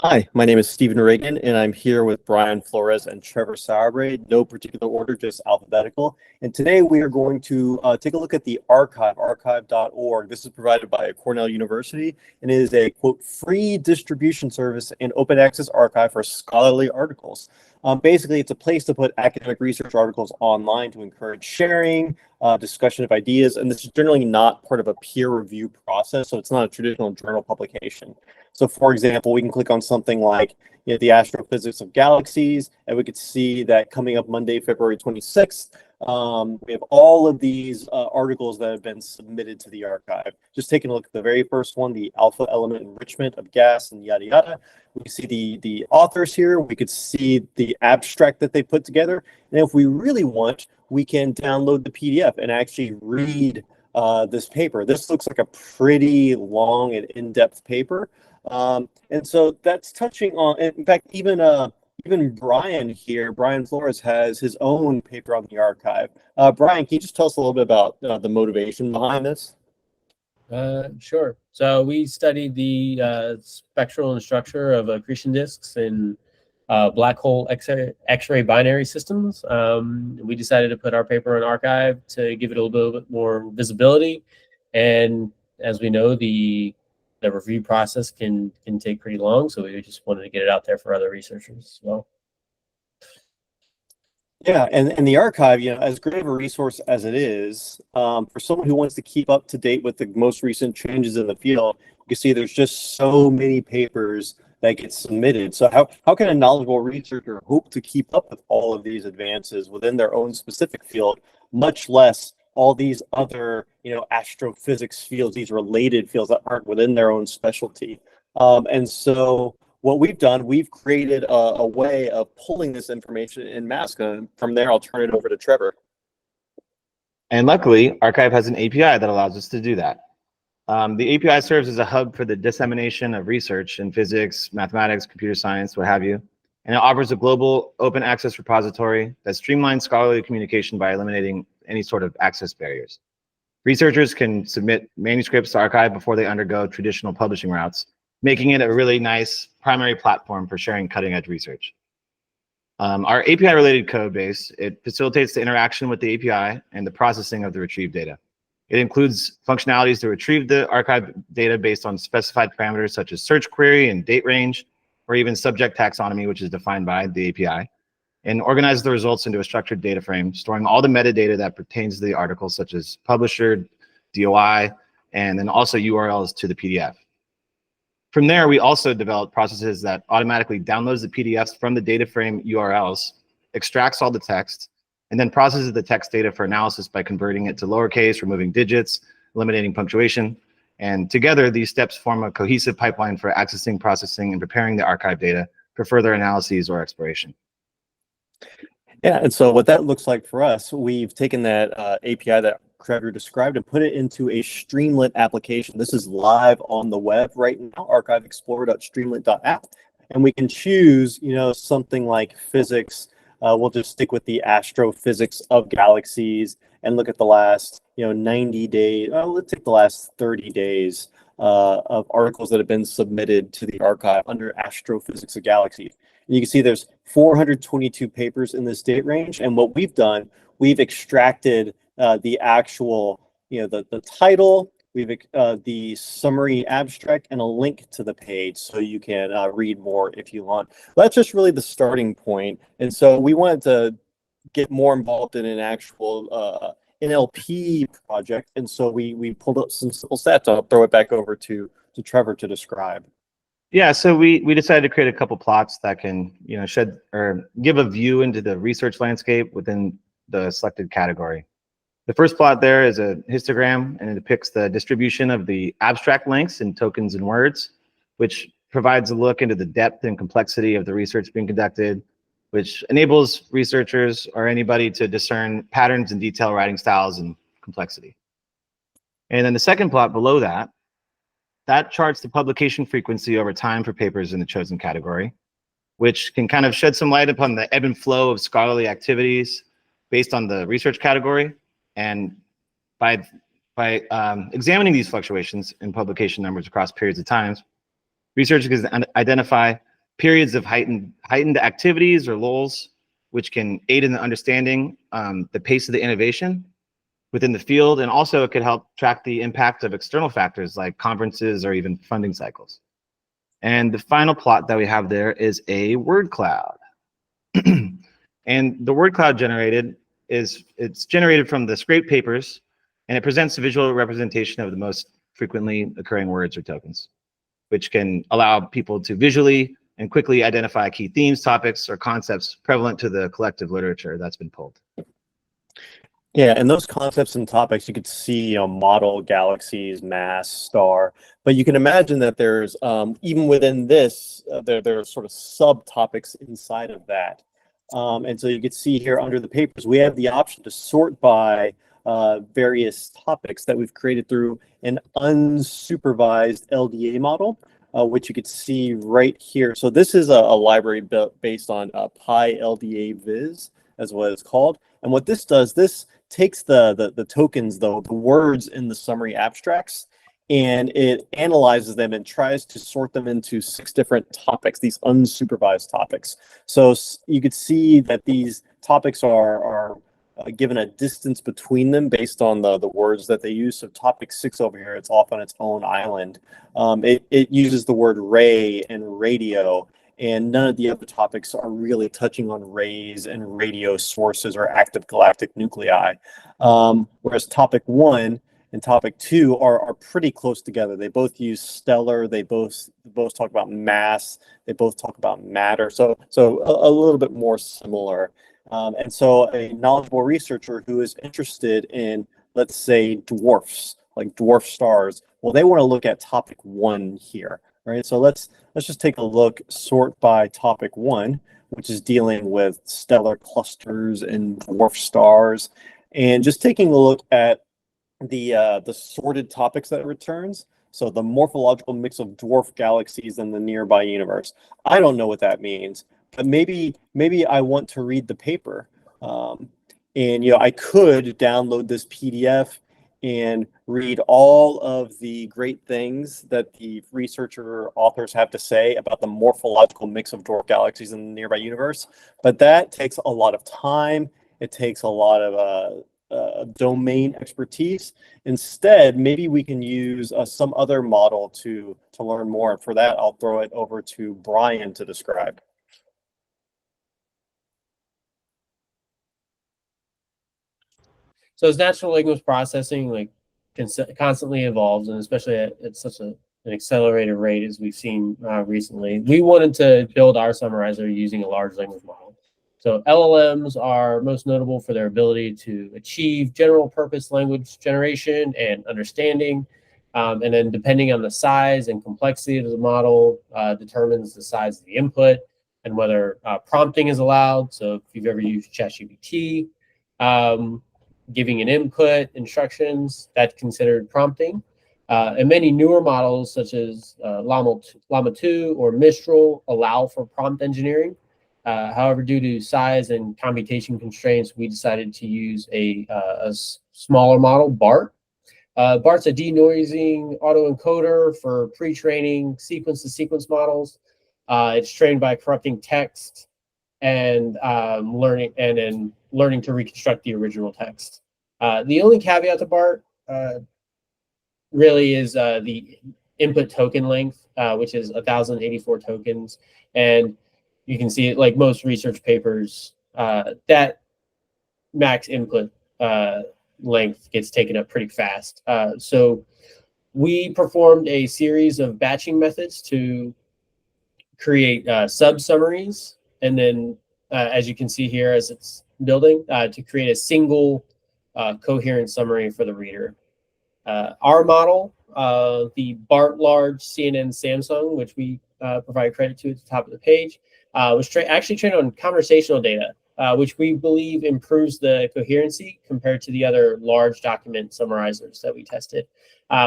Hi, my name is Stephen Reagan, and I'm here with Brian Flores and Trevor Sauerbrey. No particular order, just alphabetical. And today we are going to take a look at the arXiv, arXiv.org. This is provided by Cornell University and is a, quote, free distribution service and open access archive for scholarly articles. Basically, it's a place to put academic research articles online to encourage sharing, discussion of ideas, and this is generally not part of a peer review process, so it's not a traditional journal publication. So for example, we can click on something like the astrophysics of galaxies, and we could see that coming up Monday, February 26th, we have all of these articles that have been submitted to the archive. Just taking a look at the very first one, the alpha element enrichment of gas and yada yada. We can see the authors here. We could see the abstract that they put together. And if we really want, we can download the PDF and actually read this paper. This looks like a pretty long and in-depth paper. And so that's touching on, in fact, even Brian here, Brian Flores, has his own paper on the archive. Brian, can you just tell us a little bit about the motivation behind this? Sure. So we studied the spectral and structure of accretion disks in black hole X-ray binary systems. We decided to put our paper on arXiv to give it a little bit more visibility. And as we know, the review process can take pretty long, so we just wanted to get it out there for other researchers as well. Yeah, and the archive, as great of a resource as it is, for someone who wants to keep up to date with the most recent changes in the field, you can see there's just so many papers that get submitted. So how can a knowledgeable researcher hope to keep up with all of these advances within their own specific field, much less all these other, astrophysics fields, these related fields that aren't within their own specialty? And so what we've done, we've created a way of pulling this information in mass. From there, I'll turn it over to Trevor. And luckily, arXiv has an API that allows us to do that. The API serves as a hub for the dissemination of research in physics, mathematics, computer science, what have you. And it offers a global open access repository that streamlines scholarly communication by eliminating any sort of access barriers. Researchers can submit manuscripts to arXiv before they undergo traditional publishing routes, making it a really nice primary platform for sharing cutting-edge research. Our API-related code base, it facilitates the interaction with the API and the processing of the retrieved data. It includes functionalities to retrieve the arXiv data based on specified parameters such as search query and date range, or even subject taxonomy, which is defined by the API, and organizes the results into a structured data frame, storing all the metadata that pertains to the article, such as publisher, DOI, and then also URLs to the PDF. From there, we also developed processes that automatically downloads the PDFs from the data frame URLs, extracts all the text, and then processes the text data for analysis by converting it to lowercase, removing digits, eliminating punctuation. And together, these steps form a cohesive pipeline for accessing, processing, and preparing the arXiv data for further analyses or exploration. Yeah, and so what that looks like for us, we've taken that API that Trevor described and put it into a Streamlit application. This is live on the web right now, archiveexplorer.streamlit.app, and we can choose, something like physics. We'll just stick with the astrophysics of galaxies and look at the last, 90 days. Let's take the last 30 days of articles that have been submitted to the archive under astrophysics of galaxies. And you can see there's 422 papers in this date range. And what we've done, we've extracted the actual, the title, the summary abstract, and a link to the page so you can read more if you want. But that's just really the starting point. And so we wanted to get more involved in an actual NLP project. And so we pulled up some simple stats. I'll throw it back over to Trevor to describe. Yeah, so we decided to create a couple plots that can, shed or give a view into the research landscape within the selected category. The first plot there is a histogram, and it depicts the distribution of the abstract links in tokens and words, which provides a look into the depth and complexity of the research being conducted, which enables researchers or anybody to discern patterns in detail, writing styles, and complexity. And then the second plot below that charts the publication frequency over time for papers in the chosen category, which can kind of shed some light upon the ebb and flow of scholarly activities based on the research category. And by examining these fluctuations in publication numbers across periods of time, researchers can identify periods of heightened activities or lulls, which can aid in the understanding the pace of the innovation within the field. And also it could help track the impact of external factors like conferences or even funding cycles. And the final plot that we have there is a word cloud. And the word cloud generated it's generated from the scraped papers, and it presents a visual representation of the most frequently occurring words or tokens, which can allow people to visually and quickly identify key themes, topics, or concepts prevalent to the collective literature that's been pulled. Yeah, and those concepts and topics, you could see, model, galaxies, mass, star, but you can imagine that there's, even within this, there are sort of subtopics inside of that. And so you could see here under the papers, we have the option to sort by various topics that we've created through an unsupervised LDA model, which you could see right here. So this is a library built based on PyLDA Viz, as what it's called. And what this does, this takes the tokens, the words in the summary abstracts, and it analyzes them and tries to sort them into 6 different topics, these unsupervised topics. So you could see that these topics are given a distance between them based on the words that they use. So topic 6 over here, it's off on its own island. It uses the word ray and radio, and none of the other topics are really touching on rays and radio sources or active galactic nuclei. Whereas topic 1 and topic 2 are pretty close together. They both use stellar, they both talk about mass, they both talk about matter. So a little bit more similar. And so a knowledgeable researcher who is interested in, let's say, dwarfs, like dwarf stars, well, they want to look at topic 1 here. Right, so let's just take a look, sort by topic 1, which is dealing with stellar clusters and dwarf stars, and just taking a look at the sorted topics that it returns. So the morphological mix of dwarf galaxies in the nearby universe. I don't know what that means, but maybe I want to read the paper, and I could download this PDF and read all of the great things that the researcher authors have to say about the morphological mix of dwarf galaxies in the nearby universe. But that takes a lot of time. It takes a lot of domain expertise. Instead, maybe we can use some other model to learn more. And for that, I'll throw it over to Brian to describe. So as natural language processing constantly evolves, and especially at such an accelerated rate as we've seen recently, we wanted to build our summarizer using a large language model. So LLMs are most notable for their ability to achieve general purpose language generation and understanding. And then depending on the size and complexity of the model determines the size of the input and whether prompting is allowed. So if you've ever used ChatGPT, giving an input instructions, that's considered prompting. And many newer models such as Llama 2 or Mistral allow for prompt engineering. However, due to size and computation constraints, we decided to use a smaller model, BART. BART's a denoising autoencoder for pre-training sequence-to-sequence models. It's trained by corrupting text and learning to reconstruct the original text. The only caveat to BART really is the input token length, which is 1,084 tokens. And you can see it, like most research papers, that max input length gets taken up pretty fast. So we performed a series of batching methods to create sub-summaries, and then as you can see here as it's building, to create a single coherent summary for the reader. Our model, the BART Large CNN Samsung, which we provide credit to at the top of the page, was actually trained on conversational data, which we believe improves the coherency compared to the other large document summarizers that we tested.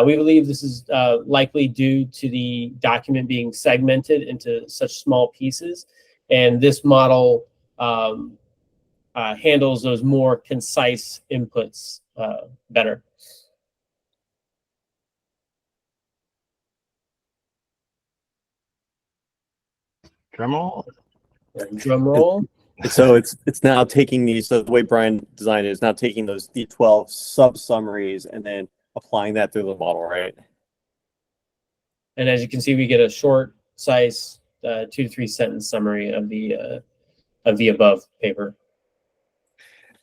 We believe this is likely due to the document being segmented into such small pieces, and this model handles those more concise inputs better. Drum roll. Drum roll. So it's now taking these, so the way Brian designed it is now taking those D12 sub summaries and then applying that through the model, right? And as you can see, we get a short, size 2 to 3 sentence summary of the above paper.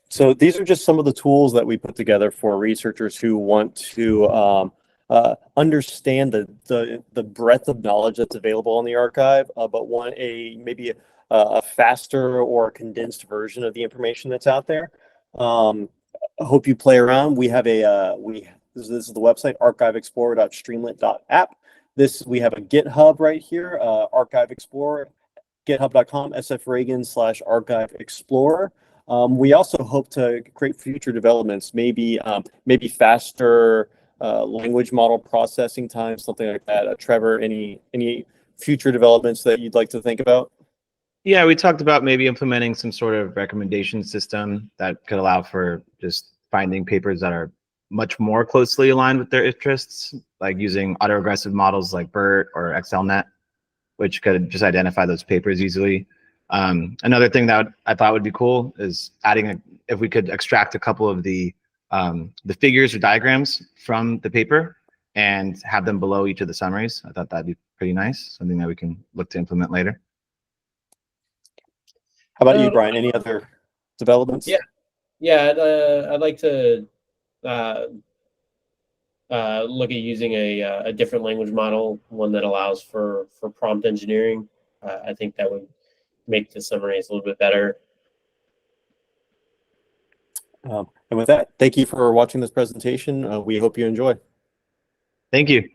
So these are just some of the tools that we put together for researchers who want to understand the breadth of knowledge that's available on the archive, but want maybe a faster or condensed version of the information that's out there. I hope you play around. We have this is the website, archiveexplorer.streamlit.app. We have a GitHub right here, Archive Explorer, github.com, sfreagan/archiveexplorer. We also hope to create future developments, maybe faster language model processing time, something like that. Trevor, any future developments that you'd like to think about? Yeah, we talked about maybe implementing some sort of recommendation system that could allow for just finding papers that are much more closely aligned with their interests, like using autoregressive models like BERT or XLNet, which could just identify those papers easily. Another thing that I thought would be cool is adding if we could extract a couple of the figures or diagrams from the paper and have them below each of the summaries. I thought that'd be pretty nice, something that we can look to implement later. How about you, Brian? Any other developments? Yeah, I'd like to look at using a different language model, one that allows for prompt engineering. I think that would make the summaries a little bit better. And with that, thank you for watching this presentation. We hope you enjoy. Thank you.